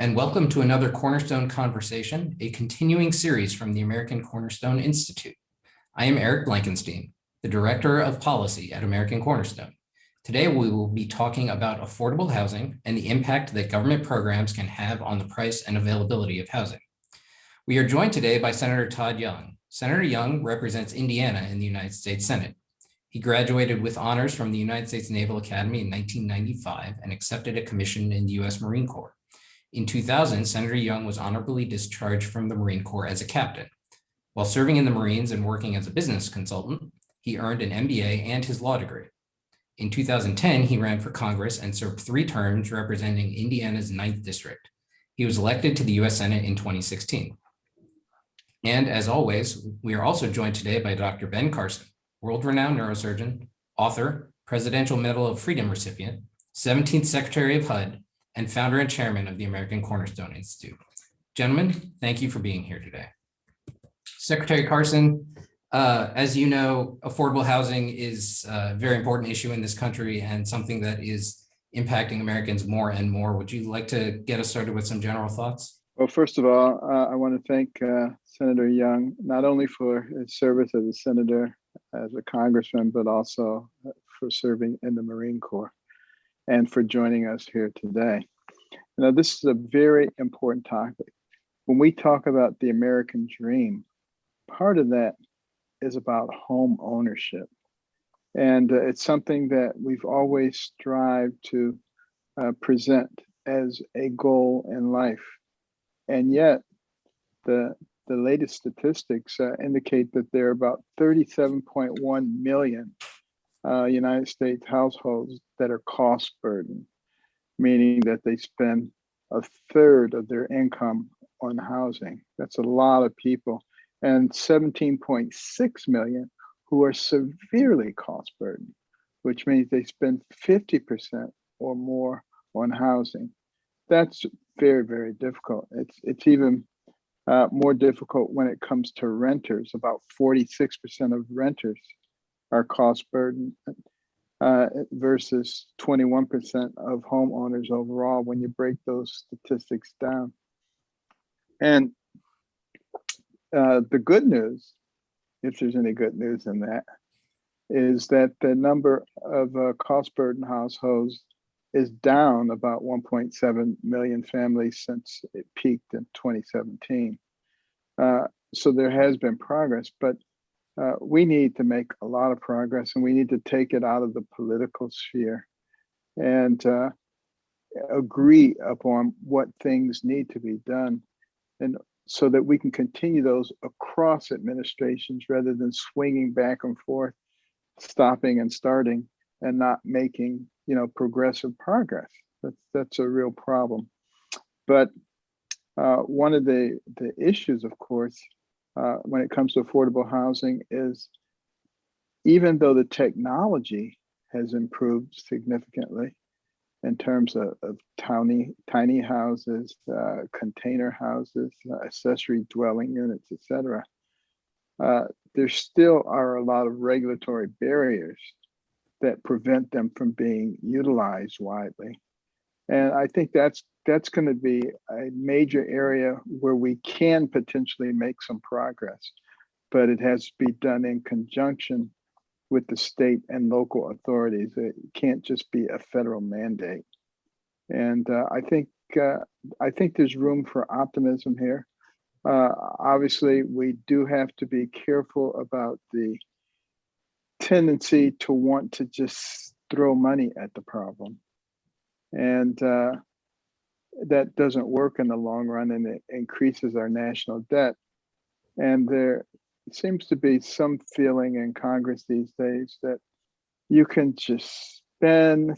and welcome to another Cornerstone Conversation, a continuing series from the American Cornerstone Institute. I am Eric Blankenstein, the Director of Policy at American Cornerstone. Today, we will be talking about affordable housing and the impact that government programs can have on the price and availability of housing. We are joined today by Senator Todd Young. Senator Young represents Indiana in the United States Senate. He graduated with honors from the United States Naval Academy in 1995 and accepted a commission in the U.S. Marine Corps. In 2000, Senator Young was honorably discharged from the Marine Corps as a captain. While serving in the Marines and working as a business consultant, he earned an MBA and his law degree. In 2010, he ran for Congress and served 3 terms representing Indiana's 9th District. He was elected to the U.S. Senate in 2016. And as always, we are also joined today by Dr. Ben Carson, world-renowned neurosurgeon, author, Presidential Medal of Freedom recipient, 17th Secretary of HUD, and founder and chairman of the American Cornerstone Institute. Gentlemen, thank you for being here today. Secretary Carson, as you know, affordable housing is a very important issue in this country and something that is impacting Americans more and more. Would you like to get us started with some general thoughts? Well, first of all, I want to thank Senator Young, not only for his service as a senator, as a congressman, but also for serving in the Marine Corps and for joining us here today. Now, this is a very important topic. When we talk about the American dream, part of that is about home ownership. And it's something that we've always strived to present as a goal in life. And yet, the latest statistics indicate that there are about 37.1 million United States households that are cost burdened, meaning that they spend a third of their income on housing. That's a lot of people. And 17.6 million who are severely cost burdened, which means they spend 50% or more on housing. That's very, very difficult. It's even more difficult when it comes to renters. About 46% of renters are cost burdened versus 21% of homeowners overall when you break those statistics down. And the good news, if there's any good news in that, is that the number of cost burdened households is down about 1.7 million families since it peaked in 2017. So there has been progress, but we need to make a lot of progress, and we need to take it out of the political sphere and agree upon what things need to be done, and so that we can continue those across administrations rather than swinging back and forth, stopping and starting, and not making progressive progress. That's a real problem. But one of the issues, of course, when it comes to affordable housing is, even though the technology has improved significantly in terms of tiny houses, container houses, accessory dwelling units, etc., there still are a lot of regulatory barriers that prevent them from being utilized widely. And I think that's going to be a major area where we can potentially make some progress, but it has to be done in conjunction with the state and local authorities. It can't just be a federal mandate. And I think there's room for optimism here. Obviously, we do have to be careful about the tendency to want to just throw money at the problem. And that doesn't work in the long run, and it increases our national debt. And there seems to be some feeling in Congress these days that you can just spend,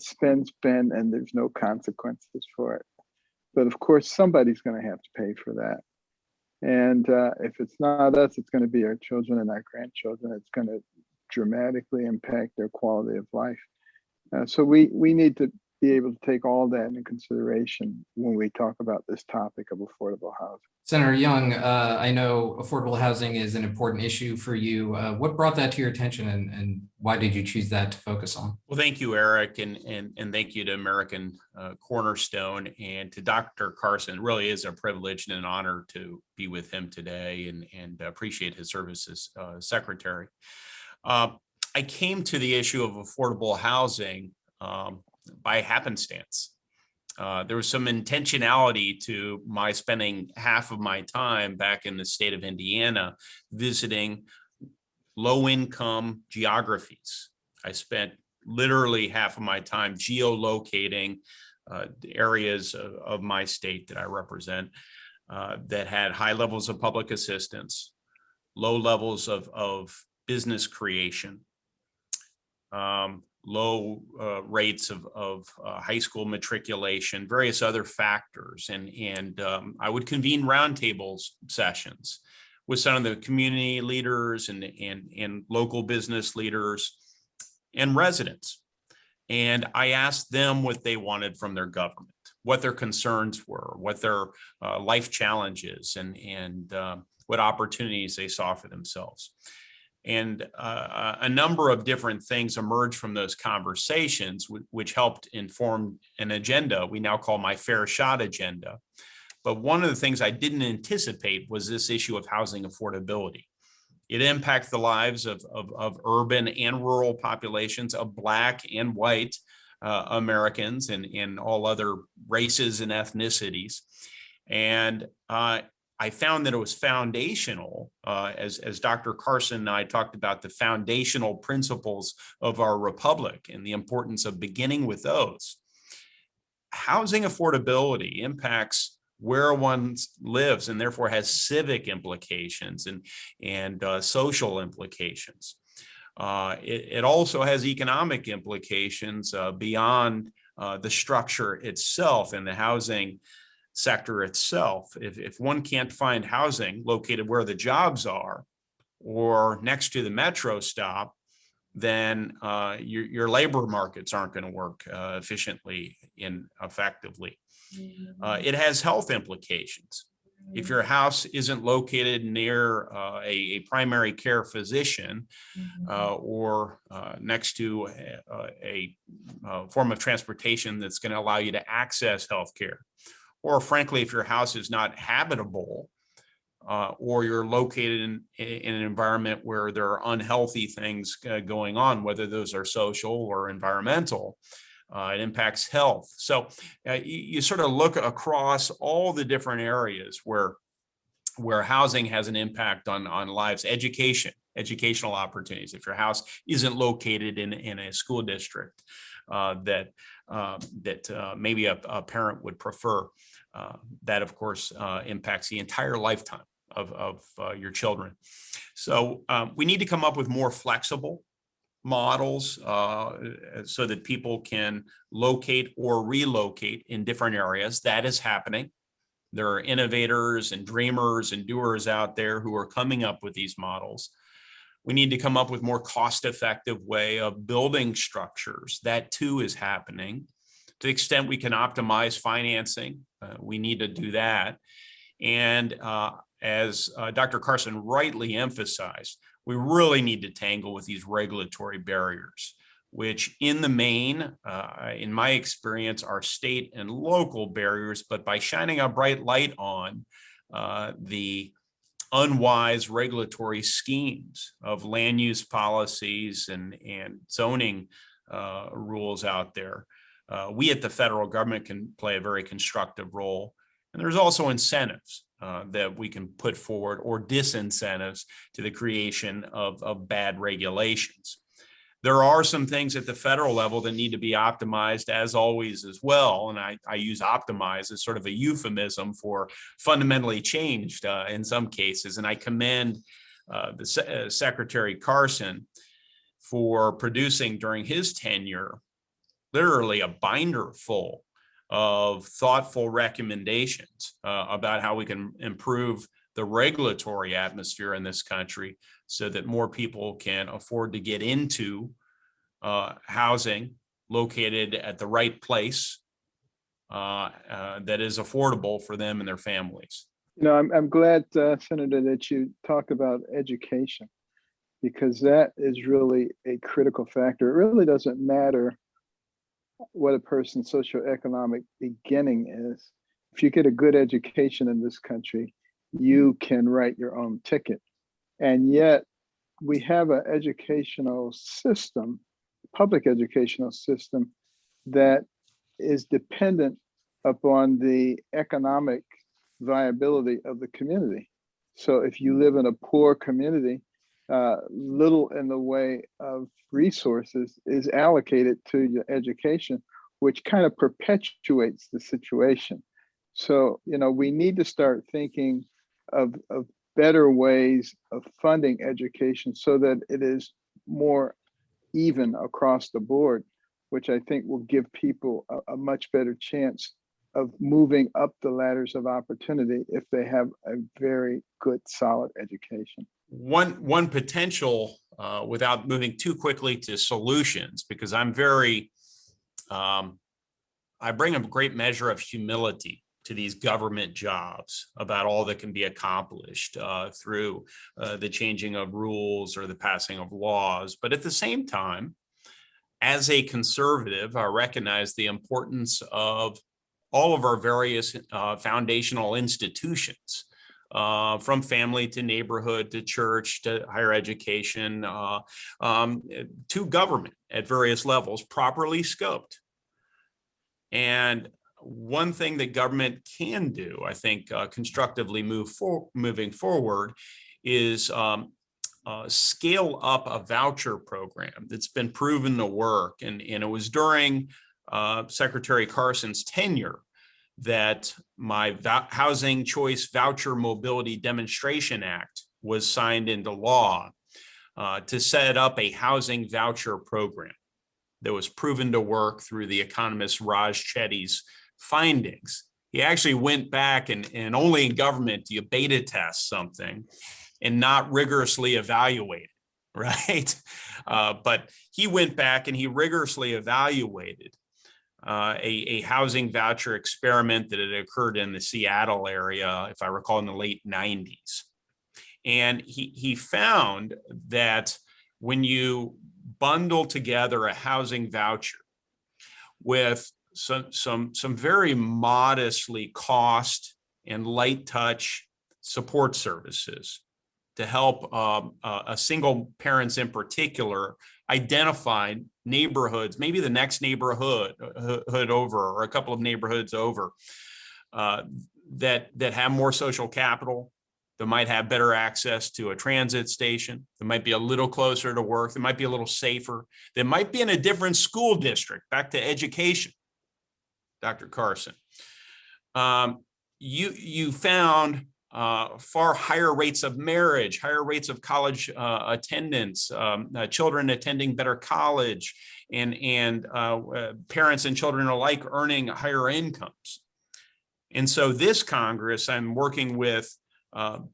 and there's no consequences for it. But of course, somebody's going to have to pay for that. And if it's not us, it's going to be our children and our grandchildren. It's going to dramatically impact their quality of life. So we need to be able to take all that into consideration when we talk about this topic of affordable housing. Senator Young, I know affordable housing is an important issue for you. What brought that to your attention, and why did you choose that to focus on? Well, thank you, Eric, and thank you to American Cornerstone and to Dr. Carson. It really is a privilege and an honor to be with him today, and appreciate his service as secretary. I came to the issue of affordable housing by happenstance. There was some intentionality to my spending half of my time back in the state of Indiana visiting low-income geographies. I spent literally half of my time geolocating the areas of my state that I represent that had high levels of public assistance, low levels of business creation, low rates of high school matriculation, various other factors. And I would convene roundtables sessions with some of the community leaders and local business leaders and residents. And I asked them what they wanted from their government, what their concerns were, what their life challenges, and what opportunities they saw for themselves. And a number of different things emerged from those conversations, which helped inform an agenda we now call my Fair Shot agenda. But one of the things I didn't anticipate was this issue of housing affordability. It impacts the lives of urban and rural populations, of Black and white Americans, and all other races and ethnicities. And I found that it was foundational, as Dr. Carson and I talked about the foundational principles of our republic and the importance of beginning with those. Housing affordability impacts where one lives and therefore has civic implications and social implications. It also has economic implications beyond the structure itself and the housing sector itself. If one can't find housing located where the jobs are or next to the metro stop, then your labor markets aren't going to work efficiently and effectively. It has health implications. If your house isn't located near a primary care physician or next to a form of transportation that's going to allow you to access healthcare, or frankly, if your house is not habitable, or you're located in an environment where there are unhealthy things going on, whether those are social or environmental, it impacts health. So you sort of look across all the different areas where housing has an impact on lives. Educational opportunities. If your house isn't located in a school district that maybe a parent would prefer, that of course impacts the entire lifetime of your children. So we need to come up with more flexible models so that people can locate or relocate in different areas. That is happening. There are innovators and dreamers and doers out there who are coming up with these models. We need to come up with more cost-effective way of building structures. That too is happening. To the extent we can optimize financing, we need to do that. And as Dr. Carson rightly emphasized, we really need to tangle with these regulatory barriers, which in the main, in my experience, are state and local barriers. But by shining a bright light on the unwise regulatory schemes of land use policies and zoning rules out there, we at the federal government can play a very constructive role. And there's also incentives that we can put forward, or disincentives to the creation of bad regulations. There are some things at the federal level that need to be optimized, as always, as well. And I use optimize as sort of a euphemism for fundamentally changed in some cases. And I commend the Secretary Carson for producing during his tenure literally a binder full of thoughtful recommendations about how we can improve the regulatory atmosphere in this country so that more people can afford to get into housing located at the right place that is affordable for them and their families. You know, I'm glad, Senator, that you talked about education, because that is really a critical factor. It really doesn't matter what a person's socioeconomic beginning is. If you get a good education in this country, you can write your own ticket. And yet we have an educational system, public educational system, that is dependent upon the economic viability of the community. So if you live in a poor community, little in the way of resources is allocated to your education, which kind of perpetuates the situation. So, you know, we need to start thinking of better ways of funding education so that it is more even across the board, which I think will give people a much better chance of moving up the ladders of opportunity if they have a very good, solid education. One potential, without moving too quickly to solutions, because I'm very, I bring a great measure of humility to these government jobs about all that can be accomplished through the changing of rules or the passing of laws. But at the same time, as a conservative, I recognize the importance of all of our various foundational institutions, from family to neighborhood to church to higher education, to government at various levels, properly scoped. And one thing that government can do, I think, constructively moving forward is scale up a voucher program that's been proven to work. And it was during Secretary Carson's tenure that my Housing Choice Voucher Mobility Demonstration Act was signed into law to set up a housing voucher program that was proven to work through the economist Raj Chetty's findings. He actually went back and only in government do you beta test something and not rigorously evaluate it, right? But he went back and he rigorously evaluated a housing voucher experiment that had occurred in the Seattle area, if I recall, in the late 90s. And he found that when you bundle together a housing voucher with some very modestly cost and light touch support services to help a single parents in particular identify neighborhoods, maybe the next neighborhood over or a couple of neighborhoods over that have more social capital, that might have better access to a transit station, that might be a little closer to work, that might be a little safer, that might be in a different school district. Back to education, Dr. Carson. You found far higher rates of marriage, higher rates of college attendance, children attending better college, and parents and children alike earning higher incomes. And so this Congress, I'm working with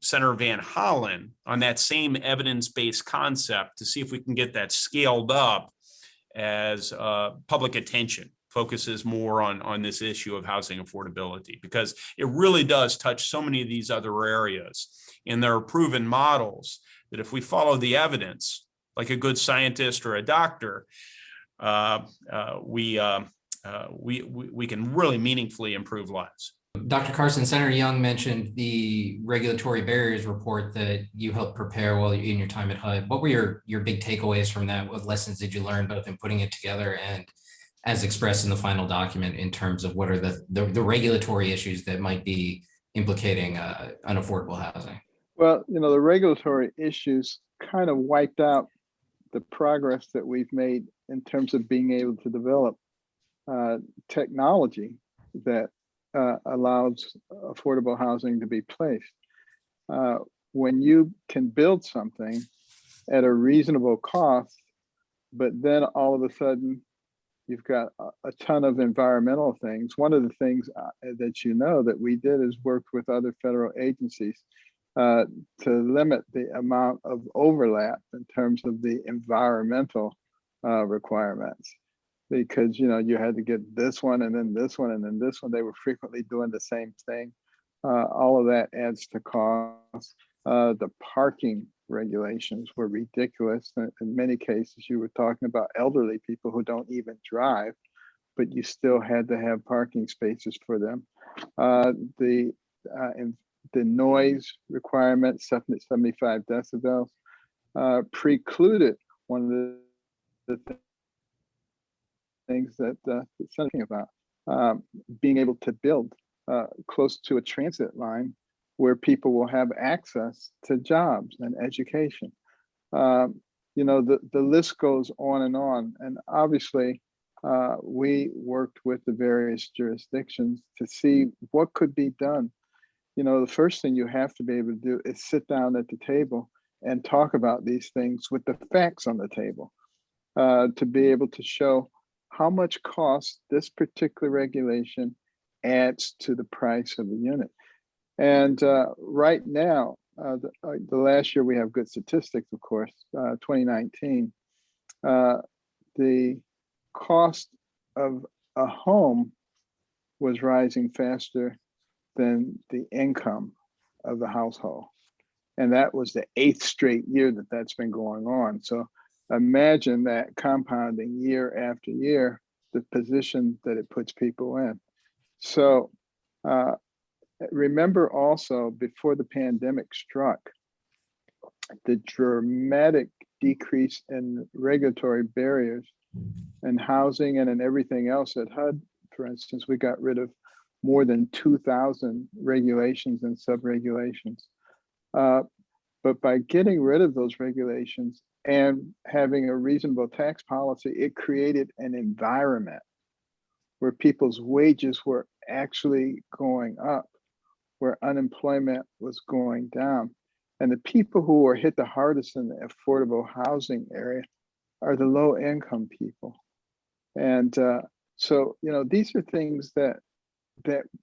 Senator Van Hollen on that same evidence-based concept to see if we can get that scaled up as public attention focuses more on this issue of housing affordability, because it really does touch so many of these other areas. And there are proven models that if we follow the evidence, like a good scientist or a doctor, we can really meaningfully improve lives. Dr. Carson, Senator Young mentioned the regulatory barriers report that you helped prepare while in your time at HUD. What were your big takeaways from that? What lessons did you learn both in putting it together and as expressed in the final document in terms of what are the regulatory issues that might be implicating unaffordable housing? Well, you know, the regulatory issues kind of wiped out the progress that we've made in terms of being able to develop technology that allows affordable housing to be placed. When you can build something at a reasonable cost, but then all of a sudden you've got a ton of environmental things. One of the things that you know that we did is worked with other federal agencies to limit the amount of overlap in terms of the environmental requirements. because, you know, you had to get this one and then this one and then this one. They were frequently doing the same thing. All of that adds to cost. The parking regulations were ridiculous. In many cases, you were talking about elderly people who don't even drive, but you still had to have parking spaces for them. The noise requirement, 75 decibels, precluded one of the things that it's something about being able to build close to a transit line where people will have access to jobs and education. You know, the list goes on, and obviously we worked with the various jurisdictions to see what could be done. You know, the first thing you have to be able to do is sit down at the table and talk about these things with the facts on the table, to be able to show how much cost this particular regulation adds to the price of the unit. And right now, the last year we have good statistics, of course, 2019, the cost of a home was rising faster than the income of the household. And that was the 8th straight year that that's been going on. So imagine that compounding year after year, the position that it puts people in. So remember also, before the pandemic struck, the dramatic decrease in regulatory barriers in housing and in everything else at HUD. For instance, we got rid of more than 2,000 regulations and sub-regulations. But by getting rid of those regulations and having a reasonable tax policy, it created an environment where people's wages were actually going up, where unemployment was going down. And the people who were hit the hardest in the affordable housing area are the low income people. And so, you know, these are things that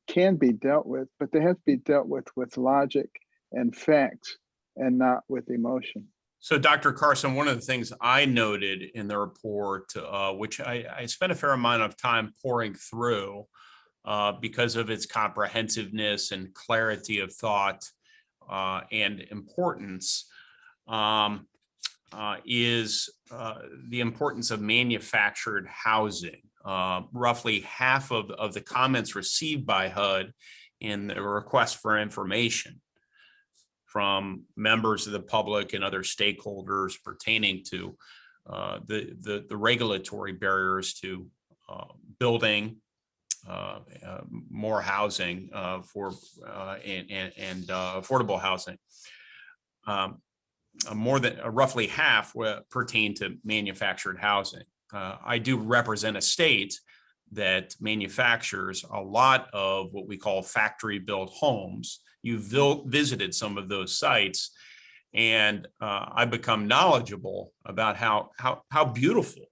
can be dealt with, but they have to be dealt with logic and facts and not with emotion. So, Dr. Carson, one of the things I noted in the report, which I spent a fair amount of time pouring through because of its comprehensiveness and clarity of thought and importance, is the importance of manufactured housing. Roughly half of the comments received by HUD in the request for information from members of the public and other stakeholders pertaining to the regulatory barriers to building more housing for and affordable housing. More than roughly half pertain to manufactured housing. I do represent a state that manufactures a lot of what we call factory-built homes. You've visited some of those sites, and I've become knowledgeable about how beautiful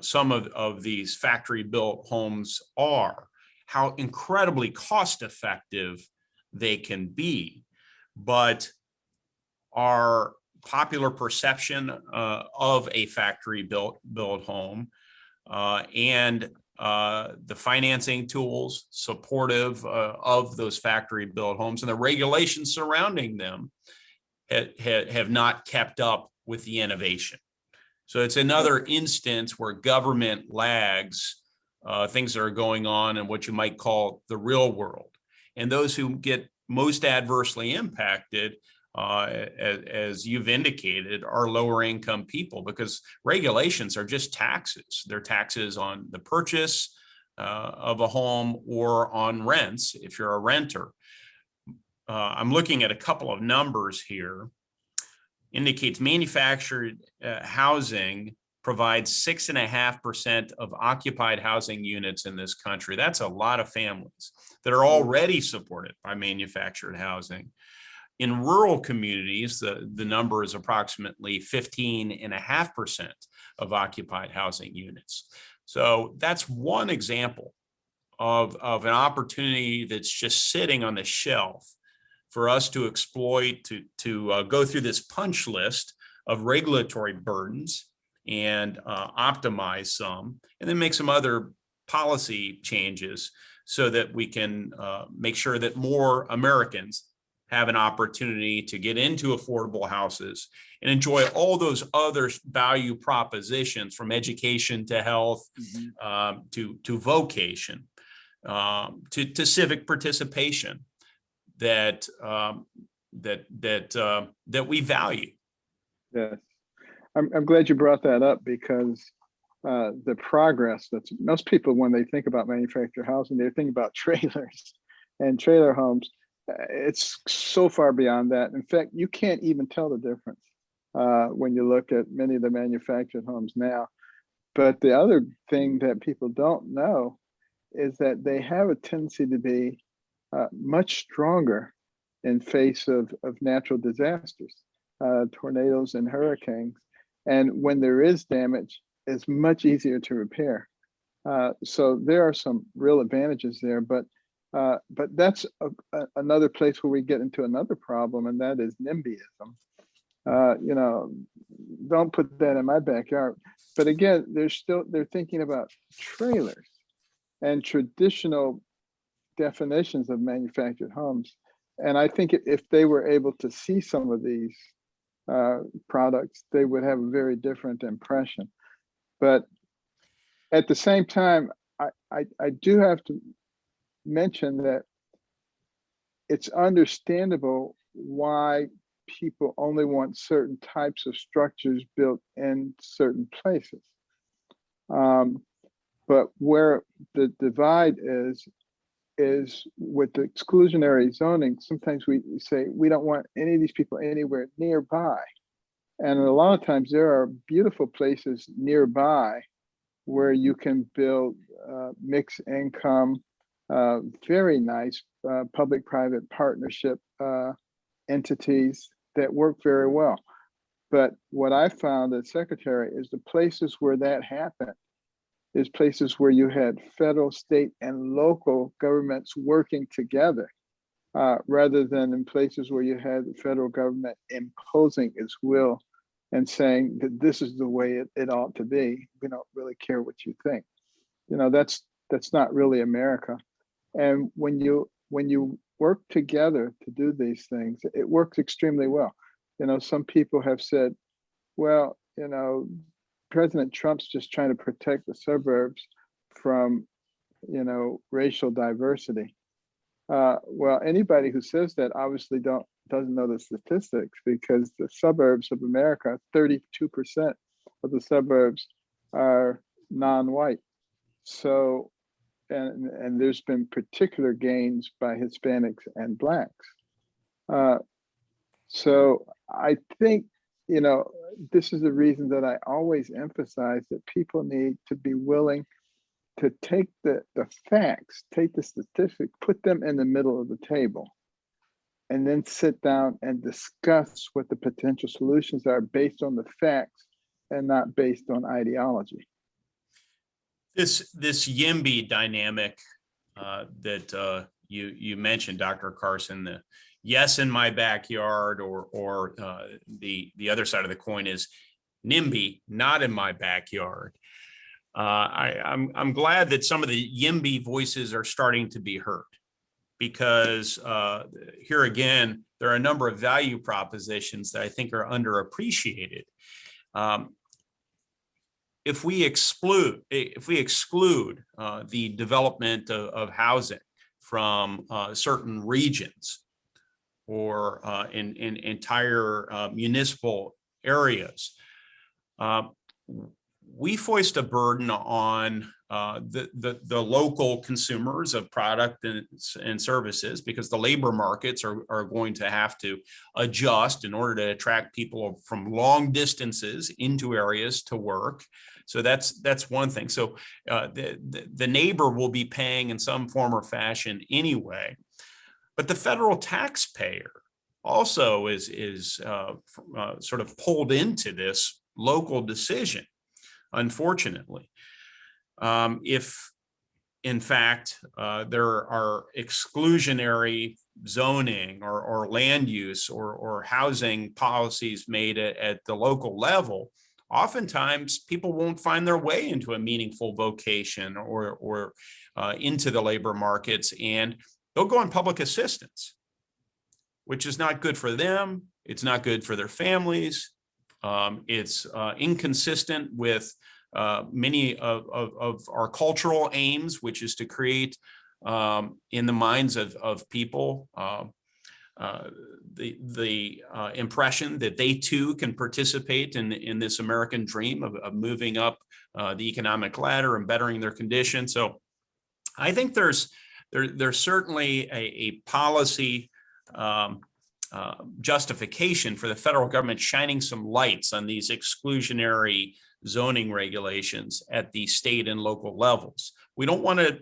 some of these factory-built homes are, how incredibly cost-effective they can be. But our popular perception of a factory-built home and the financing tools supportive of those factory-built homes and the regulations surrounding them have not kept up with the innovation. So it's another instance where government lags things that are going on in what you might call the real world. And those who get most adversely impacted, as you've indicated, are lower income people, because regulations are just taxes. They're taxes on the purchase of a home or on rents if you're a renter. I'm looking at a couple of numbers here. Indicates manufactured housing provides 6.5% of occupied housing units in this country. That's a lot of families that are already supported by manufactured housing. In rural communities, the number is approximately 15.5% of occupied housing units. So that's one example of an opportunity that's just sitting on the shelf for us to exploit, to go through this punch list of regulatory burdens and optimize some, and then make some other policy changes so that we can make sure that more Americans have an opportunity to get into affordable houses and enjoy all those other value propositions, from education to health, to vocation, to civic participation that we value. Yes, I'm glad you brought that up, because the progress that's most people, when they think about manufactured housing, they think about trailers and trailer homes. It's so far beyond that. In fact, you can't even tell the difference when you look at many of the manufactured homes now. But the other thing that people don't know is that they have a tendency to be much stronger in face of natural disasters, tornadoes and hurricanes. And when there is damage, it's much easier to repair. So there are some real advantages there, but that's another place where we get into another problem, and that is Nimbyism. You know, don't put that in my backyard. But again, they're thinking about trailers and traditional definitions of manufactured homes. And I think if they were able to see some of these products, they would have a very different impression. But at the same time, I do have to mention that it's understandable why people only want certain types of structures built in certain places. But where the divide is with the exclusionary zoning. Sometimes we say we don't want any of these people anywhere nearby. And a lot of times there are beautiful places nearby where you can build mixed income, very nice public-private partnership entities that work very well. But what I found as secretary is the places where that happened is places where you had federal, state, and local governments working together, rather than in places where you had the federal government imposing its will and saying that this is the way it ought to be. We don't really care what you think. You know, that's not really America. And when you work together to do these things, it works extremely well. You know, some people have said, well, you know, President Trump's just trying to protect the suburbs from, you know, racial diversity. Well, anybody who says that obviously doesn't know the statistics, because the suburbs of America, 32% of the suburbs are non-white. So, and there's been particular gains by Hispanics and Blacks. So I think, you know, this is the reason that I always emphasize that people need to be willing to take the facts, take the statistics, put them in the middle of the table, and then sit down and discuss what the potential solutions are based on the facts and not based on ideology. This YIMBY dynamic that you mentioned, Dr. Carson, the yes in my backyard, or the other side of the coin is NIMBY not in my backyard. I'm glad that some of the YIMBY voices are starting to be heard, because here again, there are a number of value propositions that I think are underappreciated. If we exclude the development of housing from certain regions or in entire municipal areas, we foist a burden on the local consumers of product and services, because the labor markets are going to have to adjust in order to attract people from long distances into areas to work. So that's one thing. So the neighbor will be paying in some form or fashion anyway, but the federal taxpayer also is sort of pulled into this local decision, unfortunately. If in fact there are exclusionary zoning or land use or housing policies made at the local level, oftentimes people won't find their way into a meaningful vocation or into the labor markets, and they'll go on public assistance, which is not good for them. It's not good for their families. It's inconsistent with many of our cultural aims, which is to create in the minds of people the impression that they too can participate in this American dream of moving up the economic ladder and bettering their condition. So I think there's certainly a policy justification for the federal government shining some lights on these exclusionary zoning regulations at the state and local levels. We don't want to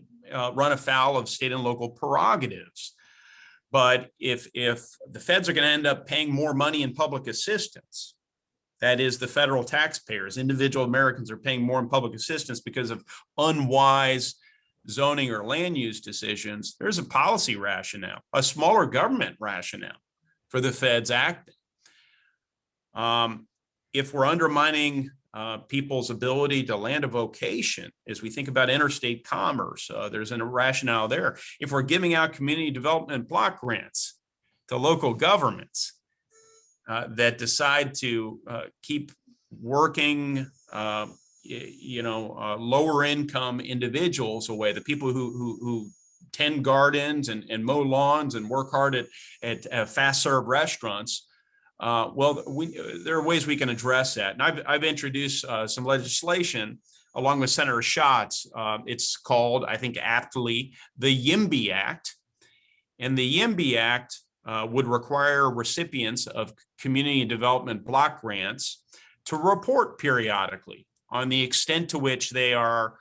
run afoul of state and local prerogatives. But if the feds are going to end up paying more money in public assistance, that is the federal taxpayers, individual Americans are paying more in public assistance because of unwise zoning or land use decisions, there's a policy rationale, a smaller government rationale for the feds acting. If we're undermining people's ability to land a vocation, as we think about interstate commerce, there's a rationale there. If we're giving out community development block grants to local governments that decide to keep working, lower income individuals away, the people who tend gardens and mow lawns and work hard at fast serve restaurants. There are ways we can address that. And I've introduced some legislation along with Senator Schatz. It's called, I think aptly, the YIMBY Act. And the YIMBY Act would require recipients of community development block grants to report periodically on the extent to which they are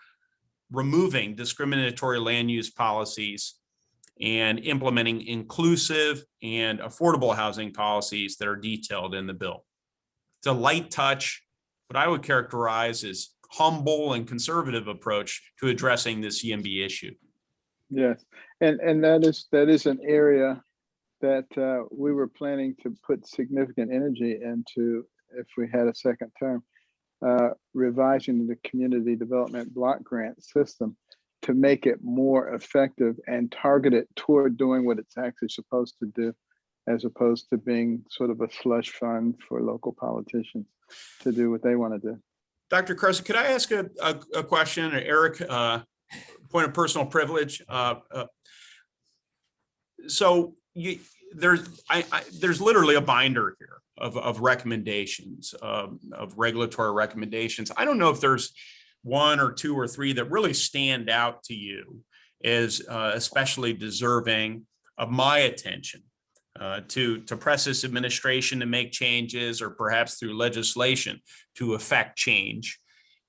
removing discriminatory land use policies and implementing inclusive and affordable housing policies that are detailed in the bill. It's a light touch, what I would characterize as humble and conservative approach to addressing this YIMBY issue. Yes, and that is an area that we were planning to put significant energy into if we had a second term, revising the community development block grant system to make it more effective and targeted toward doing what it's actually supposed to do, as opposed to being sort of a slush fund for local politicians to do what they want to do. Dr. Carson, could I ask a question, Eric, point of personal privilege? So there's literally a binder here of recommendations, of regulatory recommendations. I don't know if there's one or two or three that really stand out to you as especially deserving of my attention to press this administration to make changes, or perhaps through legislation to effect change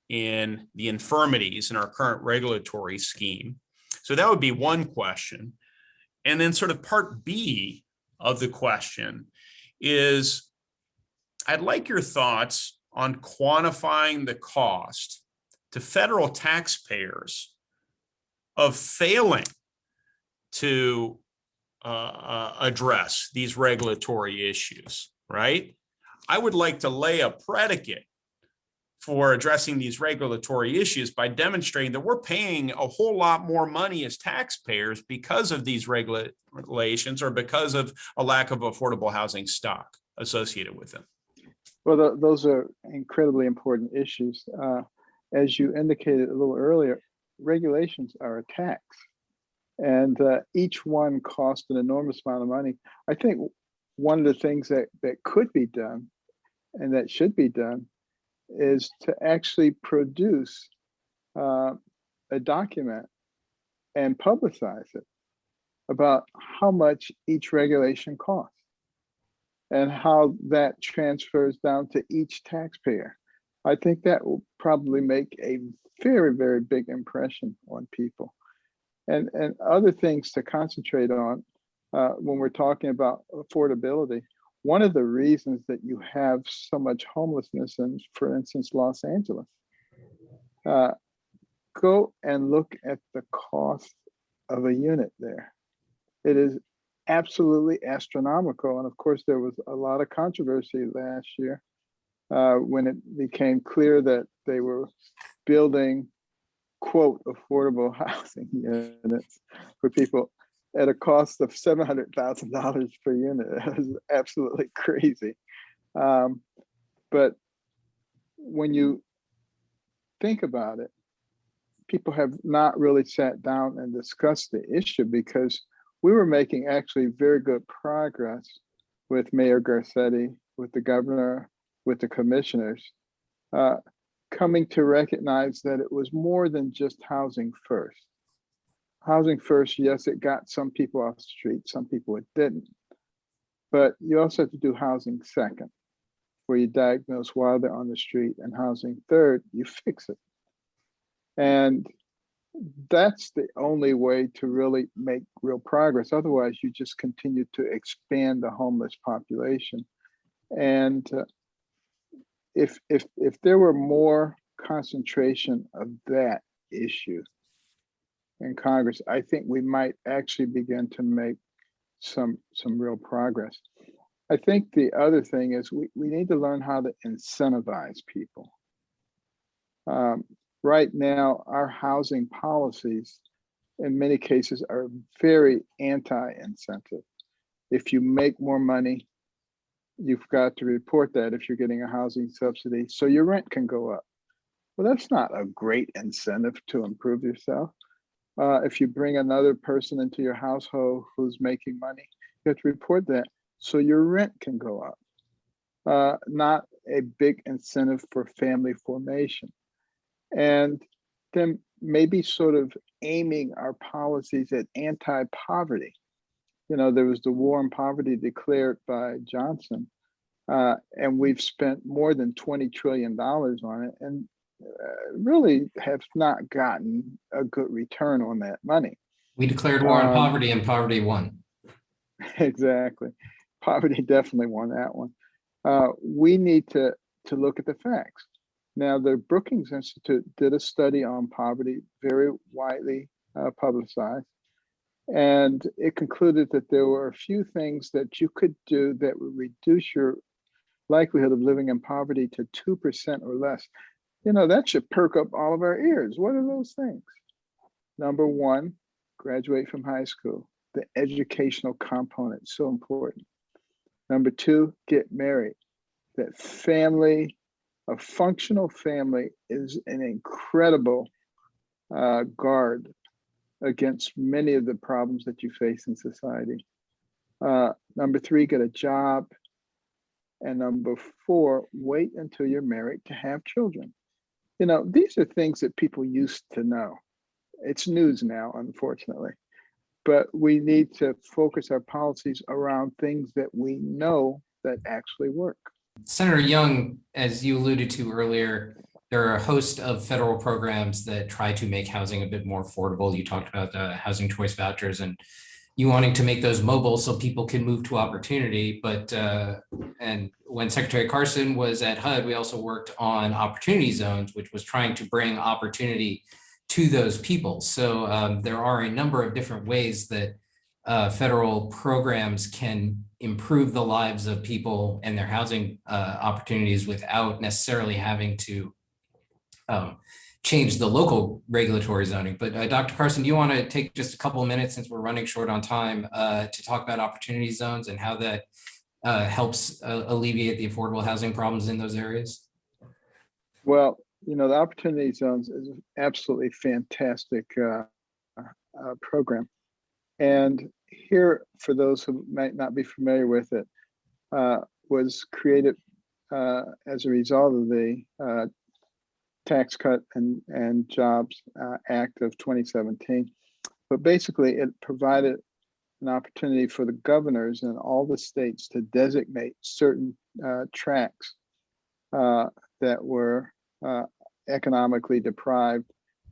in the infirmities in our current regulatory scheme. So that would be one question. And then sort of part B of the question is, I'd like your thoughts on quantifying the cost to federal taxpayers of failing to address these regulatory issues, right? I would like to lay a predicate for addressing these regulatory issues by demonstrating that we're paying a whole lot more money as taxpayers because of these regulations, or because of a lack of affordable housing stock associated with them. Well, those are incredibly important issues. As you indicated a little earlier, regulations are a tax, and each one costs an enormous amount of money. I think one of the things that could be done and that should be done is to actually produce a document and publicize it about how much each regulation costs and how that transfers down to each taxpayer. I think that will probably make a very, very big impression on people. And other things to concentrate on when we're talking about affordability. One of the reasons that you have so much homelessness in, for instance, Los Angeles, go and look at the cost of a unit there. It is absolutely astronomical. And of course, there was a lot of controversy last year when it became clear that they were building, quote, affordable housing units for people at a cost of $700,000 per unit. It was absolutely crazy. But when you think about it, people have not really sat down and discussed the issue, because we were making actually very good progress with Mayor Garcetti, with the governor, with the commissioners, coming to recognize that it was more than just housing first. Housing first, yes, it got some people off the street, some people it didn't. But you also have to do housing second, where you diagnose while they're on the street, and housing third, you fix it. And that's the only way to really make real progress. Otherwise, you just continue to expand the homeless population. And if there were more concentration of that issue in Congress, I think we might actually begin to make some real progress. I think the other thing is we need to learn how to incentivize people. Right now, our housing policies in many cases are very anti-incentive. If you make more money, you've got to report that if you're getting a housing subsidy, so your rent can go up. Well, that's not a great incentive to improve yourself. If you bring another person into your household who's making money, you have to report that so your rent can go up. Not a big incentive for family formation. And then maybe sort of aiming our policies at anti-poverty. You know, there was the war on poverty declared by Johnson, and we've spent more than $20 trillion on it, and really have not gotten a good return on that money. We declared war on poverty, and poverty won. Exactly. Poverty definitely won that one. We need to look at the facts. Now, the Brookings Institute did a study on poverty, very widely publicized, and it concluded that there were a few things that you could do that would reduce your likelihood of living in poverty to 2% or less. You know, that should perk up all of our ears. What are those things? Number one, graduate from high school. The educational component is so important. Number two, get married. That family, a functional family, is an incredible guard against many of the problems that you face in society. Number three, get a job. And number four, wait until you're married to have children. You know, these are things that people used to know. It's news now, unfortunately. But we need to focus our policies around things that we know that actually work. Senator Young, as you alluded to earlier, there are a host of federal programs that try to make housing a bit more affordable. You talked about the housing choice vouchers and you wanting to make those mobile so people can move to opportunity. But and when Secretary Carson was at HUD, we also worked on opportunity zones, which was trying to bring opportunity to those people. So there are a number of different ways that federal programs can improve the lives of people and their housing opportunities without necessarily having to change the local regulatory zoning. But Dr. Carson, do you want to take just a couple of minutes, since we're running short on time, to talk about opportunity zones and how that helps alleviate the affordable housing problems in those areas? Well, you know, the opportunity zones is an absolutely fantastic program. And here, for those who might not be familiar with it, was created as a result of the Tax Cut and Jobs Act of 2017. But basically, it provided an opportunity for the governors in all the states to designate certain tracts that were economically deprived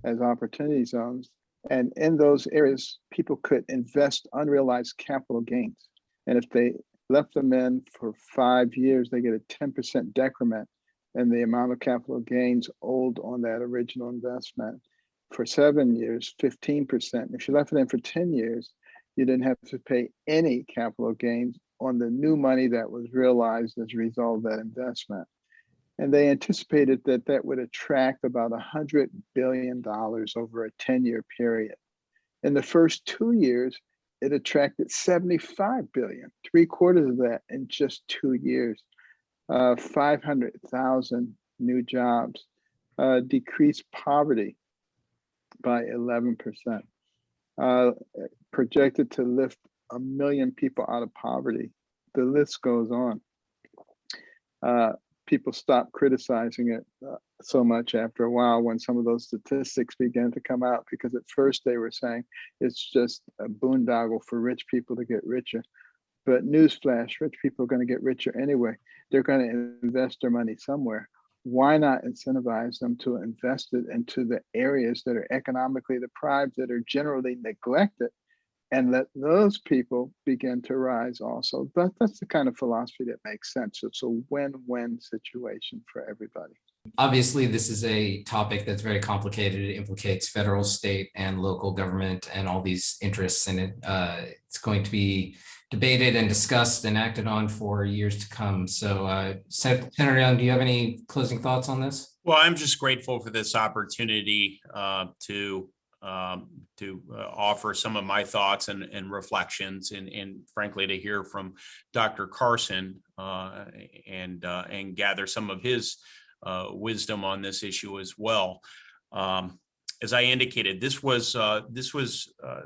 as opportunity zones. And in those areas, people could invest unrealized capital gains. And if they left them in for 5 years, they get a 10% decrement in the amount of capital gains owed on that original investment. For 7 years, 15%. If you left it in for 10 years, you didn't have to pay any capital gains on the new money that was realized as a result of that investment. And they anticipated that that would attract about $100 billion over a 10-year period. In the first 2 years, it attracted 75 billion, 3/4 of that in just 2 years. 500,000 new jobs, decreased poverty by 11%, projected to lift 1 million people out of poverty. The list goes on. People stopped criticizing it so much after a while when some of those statistics began to come out, because at first they were saying it's just a boondoggle for rich people to get richer. But newsflash, rich people are going to get richer anyway. They're going to invest their money somewhere. Why not incentivize them to invest it into the areas that are economically deprived, that are generally neglected, and let those people begin to rise also? That's the kind of philosophy that makes sense. It's a win-win situation for everybody. Obviously, this is a topic that's very complicated. It implicates federal, state, and local government and all these interests, and it's going to be debated and discussed and acted on for years to come. So, Senator Young, do you have any closing thoughts on this? Well, I'm just grateful for this opportunity to offer some of my thoughts and reflections, and frankly, to hear from Dr. Carson and gather some of his wisdom on this issue as well. As I indicated, this was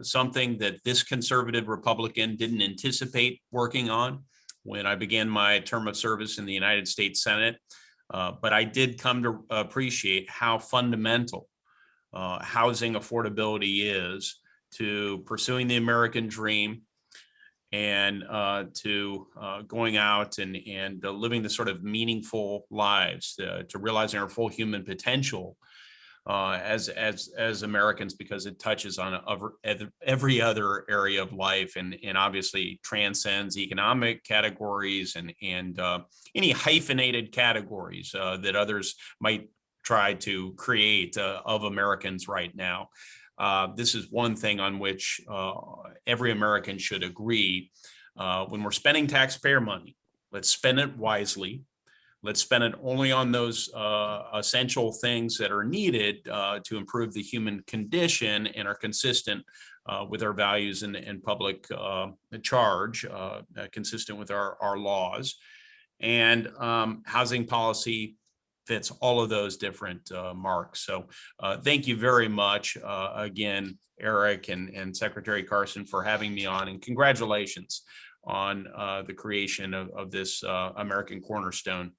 something that this conservative Republican didn't anticipate working on when I began my term of service in the United States Senate. But I did come to appreciate how fundamental housing affordability is to pursuing the American dream, and to going out and living the sort of meaningful lives, to realizing our full human potential as Americans, because it touches on every other area of life, and obviously transcends economic categories and any hyphenated categories that others might try to create of Americans right now. This is one thing on which every American should agree. When we're spending taxpayer money, let's spend it wisely. Let's spend it only on those essential things that are needed to improve the human condition and are consistent with our values and public charge, consistent with our laws. And housing policy fits all of those different marks. So thank you very much again, Eric and Secretary Carson, for having me on, and congratulations on the creation of this American Cornerstone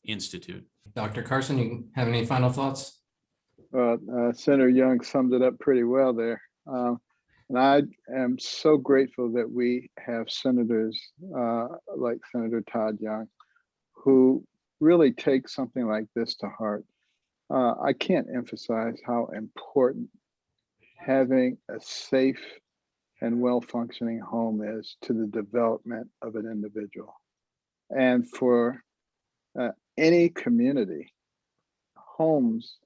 Institute. Dr. Carson, you have any final thoughts? Senator Young summed it up pretty well there. And I am so grateful that we have senators like Senator Todd Young, who really take something like this to heart. I can't emphasize how important having a safe and well-functioning home is to the development of an individual. And for any community, homes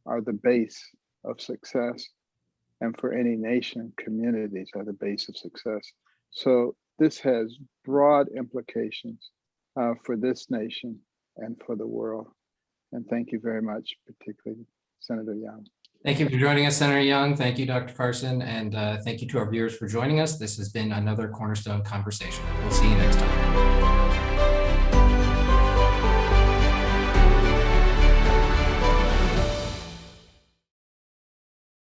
are the base of success. And for any nation, communities are the base of success. So this has broad implications for this nation and for the world. And thank you very much, particularly Senator Young. Thank you for joining us, Senator Young. Thank you, Dr. Carson. And thank you to our viewers for joining us. This has been another Cornerstone Conversation. We'll see you next time.